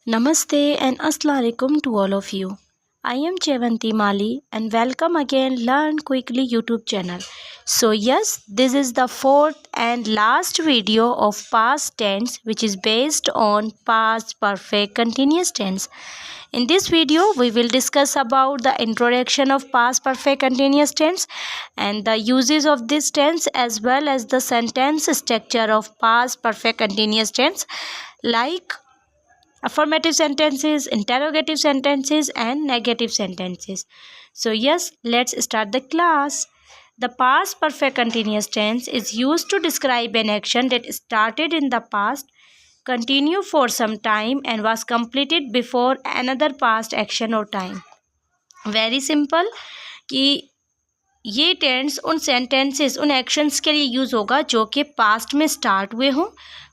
Namaste and Assalamu alaikum to all of you. I am Chevanti Mali and welcome again Learn Quickly YouTube channel. So yes, this is the fourth and last video of past tense which is based on past perfect continuous tense. In this video, we will discuss about the introduction of past perfect continuous tense and the uses of this tense as well as the sentence structure of past perfect continuous tense like affirmative sentences, interrogative sentences and negative sentences. So yes, let's start the class. The past perfect continuous tense is used to describe an action that started in the past, continue for some time and was completed before another past action or time. Very simple कि ये tense उन sentences उन actions के लिए use होगा जो कि past में स्टार्ट हुए हों,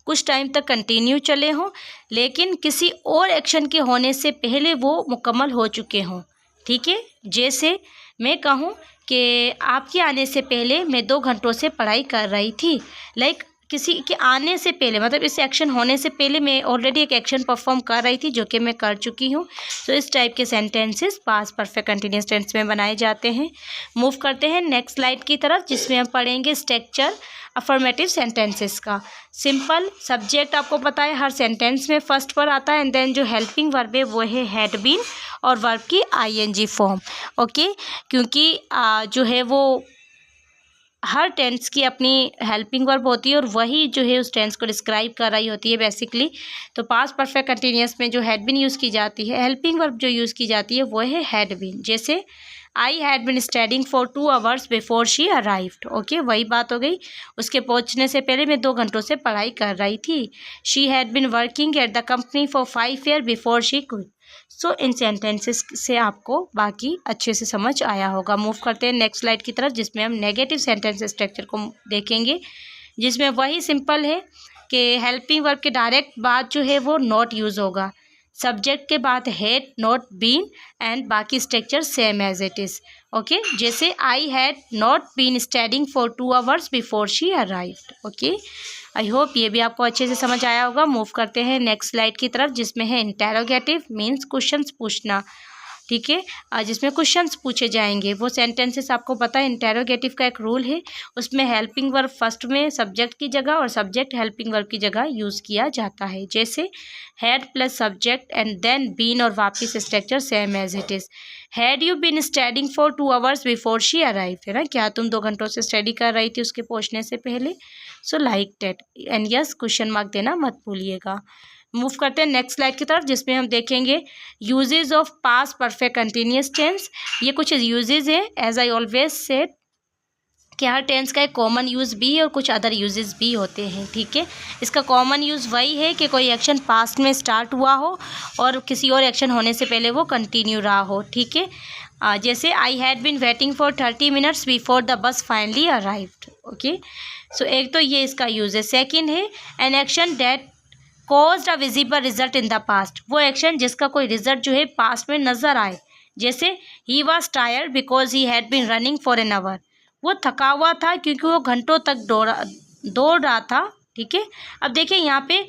कुछ टाइम तक कंटिन्यू चले हों, लेकिन किसी और एक्शन के होने से पहले वो मुकम्मल हो चुके हों। ठीक है, जैसे मैं कहूँ कि आपके आने से पहले मैं 2 घंटों से पढ़ाई कर रही थी। लाइक किसी के आने से पहले मतलब इस एक्शन होने से पहले मैं ऑलरेडी एक एक्शन परफॉर्म कर रही थी जो कि मैं कर चुकी हूँ। तो इस टाइप के sentences past perfect continuous tense में बनाए जाते हैं। मूव करते हैं नेक्स्ट स्लाइड की तरफ जिसमें हम पढ़ेंगे स्ट्रक्चर अफर्मेटिव सेंटेंसेस का। सिंपल सब्जेक्ट आपको पता है हर सेंटेंस में फर्स्ट पर आता है एंड देन जो हेल्पिंग वर्ब है वो है हैड बीन और वर्ब की आईएनजी फॉर्म। ओके, क्योंकि जो है वो हर टेंस की अपनी हेल्पिंग वर्ब होती है और वही जो है उस टेंस को डिस्क्राइब कर रही होती है बेसिकली। तो पास्ट परफेक्ट कंटिन्यूअस में जो हैड बीन यूज़ की जाती है, हेल्पिंग वर्ब जो यूज़ की जाती है वो है हैड बीन। जैसे I had been studying for 2 hours before she arrived. Okay, वही बात हो गई, उसके पहुंचने से पहले मैं 2 घंटों से पढ़ाई कर रही थी। She had been working at the company for 5 years before she quit. So in sentences से आपको बाकी अच्छे से समझ आया होगा। मूव करते हैं नेक्स्ट स्लाइड की तरफ जिसमें हम नेगेटिव सेंटेंस स्ट्रक्चर को देखेंगे, जिसमें वही सिंपल है कि हेल्पिंग वर्ब के डायरेक्ट बाद जो है वो नॉट यूज़ होगा, सब्जेक्ट के बाद हैड नॉट बीन एंड बाकी structure same as it is. Okay, जैसे I had not been studying for 2 hours before she arrived. Okay, I hope ये भी आपको अच्छे से समझ आया होगा। मूव करते हैं नेक्स्ट स्लाइड की तरफ जिसमें है इंटेरोगेटिव मीन्स क्वेश्चंस पूछना। ठीक है, जिसमें क्वेश्चंस पूछे जाएंगे। वो सेंटेंसेस आपको पता है इंटेरोगेटिव का एक रूल है, उसमें हेल्पिंग वर्ब फर्स्ट में सब्जेक्ट की जगह और सब्जेक्ट हेल्पिंग वर्ब की जगह यूज़ किया जाता है। जैसे had plus subject and then been और वापस structure same as it is. Had you been studying for 2 hours before she arrive, है ना, क्या तुम 2 घंटों से स्टडी कर रही थी उसके पहुंचने से पहले। So like that and yes question mark देना मत भूलिएगा। मूव करते हैं नेक्स्ट स्लाइड की तरफ जिसमें हम देखेंगे uses of past perfect continuous tense. ये कुछ यूजेज हैं, एज आई ऑलवेज सेड कि हर टेंस का एक कॉमन यूज़ भी है और कुछ अदर यूजेस भी होते हैं। ठीक है, इसका कॉमन यूज़ वही है कि कोई एक्शन पास्ट में स्टार्ट हुआ हो और किसी और एक्शन होने से पहले वो कंटिन्यू रहा हो। ठीक है, जैसे I had been waiting for 30 minutes before the bus finally arrived. Okay, so एक तो ये इसका यूज़ है। सेकेंड है an action that caused a visible result in the past, वो एक्शन जिसका कोई रिजल्ट जो है पास्ट में नज़र आए। जैसे he was tired because he had been running for an hour, वो थका हुआ था क्योंकि वो घंटों तक दौड़ रहा था। ठीक है, अब देखिए यहाँ पे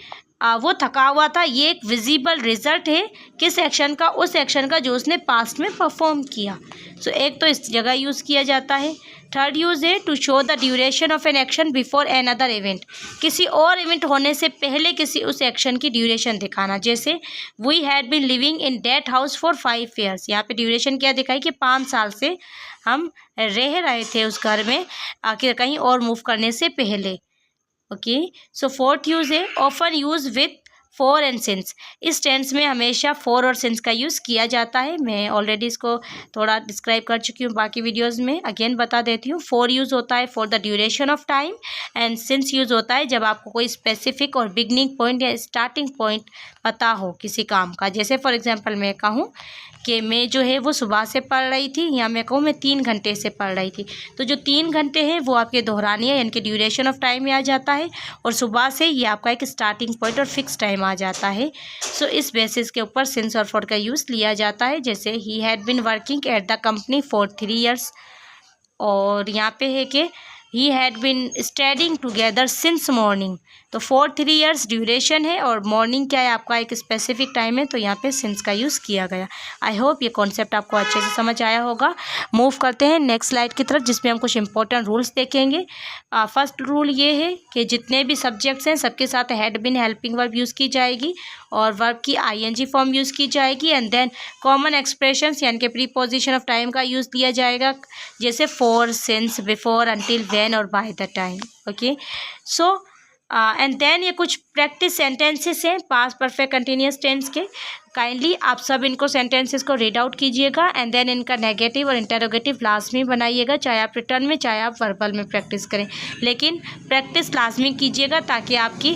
वो थका हुआ था, ये एक विजिबल रिजल्ट है किस एक्शन का, उस एक्शन का जो उसने पास्ट में परफॉर्म किया। सो एक तो इस जगह यूज़ किया जाता है। थर्ड यूज़ है to show the duration of an action before another event, किसी और इवेंट होने से पहले किसी उस एक्शन की ड्यूरेशन दिखाना। जैसे we had been living in that house for 5 years, यहाँ पे ड्यूरेशन क्या दिखाई कि 5 साल से हम रह रहे थे उस घर में आखिर कहीं और मूव करने से पहले। ओके, सो फोर्थ यूज़ है often use with for and since. इस टेंस में हमेशा फॉर और सिंस का यूज़ किया जाता है। मैं ऑलरेडी इसको थोड़ा डिस्क्राइब कर चुकी हूँ बाकी वीडियोस में, अगेन बता देती हूँ। फॉर यूज़ होता है for the duration of time and since use होता है जब आपको कोई स्पेसिफिक और बिगनिंग पॉइंट या स्टार्टिंग पॉइंट पता हो किसी काम का। जैसे फॉर एग्जाम्पल मैं कहूँ कि मैं जो है वो सुबह से पढ़ रही थी, या मैं कहूँ मैं 3 घंटे से पढ़ रही थी, तो जो 3 घंटे हैं वो आपके दोहरानिया यानी कि ड्यूरेशन ऑफ टाइम में आ जाता है और सुबह से ये आपका एक स्टार्टिंग पॉइंट और फिक्स टाइम आ जाता है। सो इस बेसिस के ऊपर सिंस और फॉर का यूज़ लिया जाता है। जैसे he had been working at the company for 3 years, और यहाँ पे है कि he had been studying together since morning, तो फॉर 3 ईयर्स ड्यूरेशन है और मॉर्निंग क्या है आपका एक स्पेसिफिक टाइम है, तो यहाँ पे सिंस का यूज़ किया गया। आई होप ये कॉन्सेप्ट आपको अच्छे से समझ आया होगा। मूव करते हैं नेक्स्ट स्लाइड की तरफ, जिसमें हम कुछ इंपॉर्टेंट रूल्स देखेंगे। फर्स्ट रूल ये है कि जितने भी सब्जेक्ट्स हैं सबके साथ had been helping verb use की जाएगी और वर्ब की आईएनजी फॉर्म यूज़ की जाएगी। एंड देन कॉमन एक्सप्रेशंस यानी कि प्रीपोजिशन ऑफ टाइम का यूज़ लिया जाएगा, जैसे for, since, before, until, when और by the time. Okay, so and then ये कुछ प्रैक्टिस सेंटेंसेस हैं पास्ट परफेक्ट कंटिन्यूअस टेंस के। काइंडली आप सब इनको सेंटेंसेस को रीड आउट कीजिएगा एंड देन इनका नेगेटिव और इंटरोगेटिव लाजमी बनाइएगा, चाहे आप रिटर्न में चाहे आप वर्बल में प्रैक्टिस करें, लेकिन प्रैक्टिस लाजमी कीजिएगा ताकि आपकी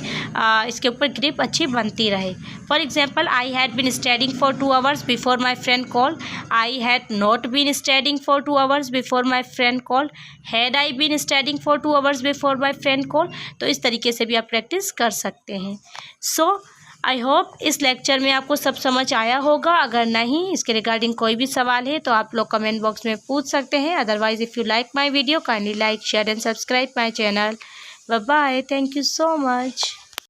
इसके ऊपर ग्रिप अच्छी बनती रहे। For example, I had been studying for 2 hours before my friend call. I had not been studying for 2 hours before my friend call. Had I been studying for 2 hours before my friend call. तो इस तरीके से भी आप practice कर सकते हैं। सो I hope इस लेक्चर में आपको सब समझ आया होगा। अगर नहीं, इसके रिगार्डिंग कोई भी सवाल है तो आप लोग कमेंट बॉक्स में पूछ सकते हैं। Otherwise if you like my video kindly like, share and subscribe my channel. Bye bye, thank you so much.